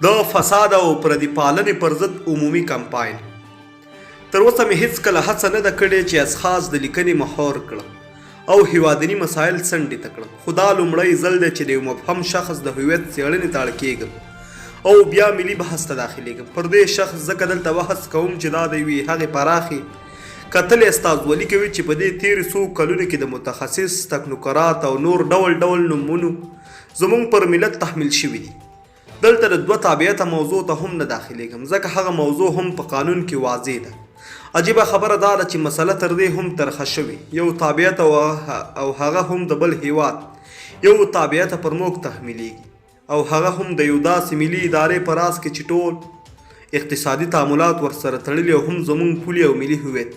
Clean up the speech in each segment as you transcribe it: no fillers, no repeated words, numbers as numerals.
د فساد او پردي پالنې پر ضد عمومي کمپاین. تر اوسه مې هیڅکله هڅه نه ده کړې چې اشخاص د لیکنې محور کړم او هیوادني مسایل څنډې ته کړم، خو دا لومړی ځل دی چې د یو مبهم شخص د هویت څېړنې ته اړ کېږم او بیا ملي بحث ته داخلېږم. پر دې شخص ځکه دلته بحث کوم چې دا د یوې هغې پراخې کتلې استازولي کوي چې په دې تېرو څو کلونو کې د متخصص تکنوکرات او نور ډول ډول نومونو زموږ پر ملت تحمیل شوي دي. دلته د دوه تابعیته موضوع ته هم نه داخلېږم ځکه هغه موضوع هم په قانون کې واضح ده. عجیبه خبره دا ده چې مسله تر دې هم ترخه شوې، یو تابعیت او هغه هم د بل هیواد یو تابعیت پر موږ تحمیلیږي او هغه هم د یو داسې ملي ادارې په راس کې چې ټول اقتصادي تعاملات ورسره تړلي او هم زموږ پولي او ملي هویت.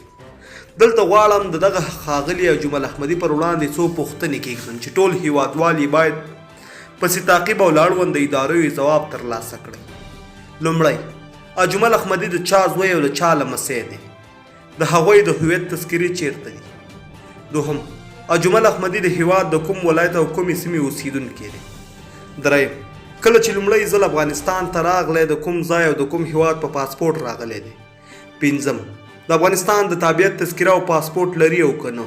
دلته غواړم د دغه ښاغلي اجمل احمدي پر وړاندې څو پوښتنې کېږدم چې ټول هیوادوال یې باید پسې تعقیب او لاړوند ادارو ځواب ترلاسه کړي. لومړی، اجمل احمدي د چا زوی او د چا لمسی دی؟ د هغوی د هویت تذکرې چیرته دي؟ دوهم، اجمل احمدي د هیواد د کوم ولایت او کومې سیمې اوسیدونکی دی؟ دریم، کله چې لومړی ځل افغانستان ته راغلی د کوم ځای او د کوم هیواد په پاسپورټ راغلی دی؟ پنځم، د افغانستان د تابعیت تذکره او پاسپورټ لري او که نه؟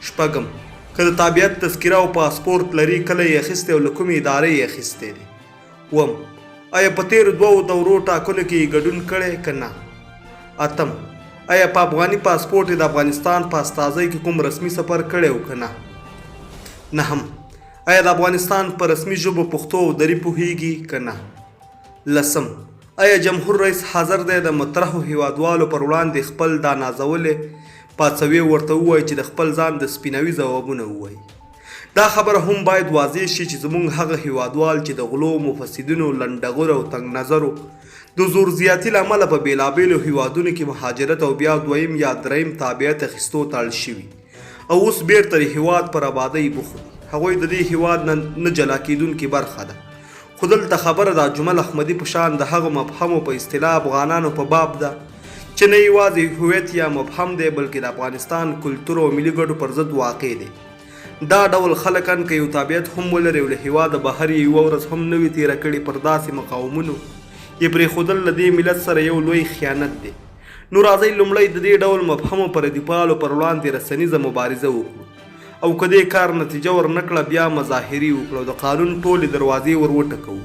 شپږم، که د تابعیت تذکره او پاسپورټ لري کله یې اخیستی او له کومې ادارې یې اخیستی دی؟ اووم، آیا په تېرو دوو دورو ټاکنو کې یې ګډون کړی که نه؟ اتم، آیا په افغاني پاسپورټ یې د افغانستان په استازۍ کې کوم رسمي سفر کړی او که نه؟ نهم، آیا د افغانستان په رسمي ژبو پښتو او دري پوهیږي که نه؟ لسم، آیا جمهور رئیس حاضر دی د مطرحو هیوادوالو پر وړاندې خپل دا نازولې پاڅوي ورته ووایي چې د خپل ځان د سپینوي ځوابونه ووایي؟ دا خبره هم باید واضح شي چې زموږ هغه هیوادوال چې د غلو، مفسدینو، لنډغرو او تنګ نظرو د زور زیاتي له امله په بېلابېلو هیوادونو کې مهاجرت او بیا دویم یا دریم تابعیت اخیستو ته اړ شوي او اوس بیرته د هیواد پر آبادۍ بوخت دي. هغوی د دې هیواد نه جلا کېدونکې برخه ده. خو دلته خبره د اجمل احمدي په شان د هغو مبهمو په اصطلاح افغانانو په باب ده چې نه یوازې هویت یا مبهم دی بلکې د افغانستان کلتور او ملي ګټو پر ضد واقع دی. دا ډول خلک ان که یو تابعیت هم ولري او له هیواده بهر یې یوه ورځ هم نه وي تېره کړې پر داسې مقاومونو یې پرېښودل له دې ملت سره یو لوی خیانت دی. نو راځئ لومړی د دې ډول مبهمو پردیپالو پر وړاندې رسنیزه مبارزه وکړو او که دې کار نتیجه ورنکړه بیا مظاهرې وکړو او د قانون ټولې دروازې ور وټکوو.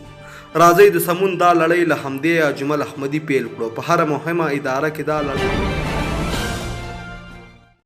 راځئ د سمون دا لړۍ له همدې اجمل احمدي پیل کړو. په هره مهمه اداره کې دا لړۍ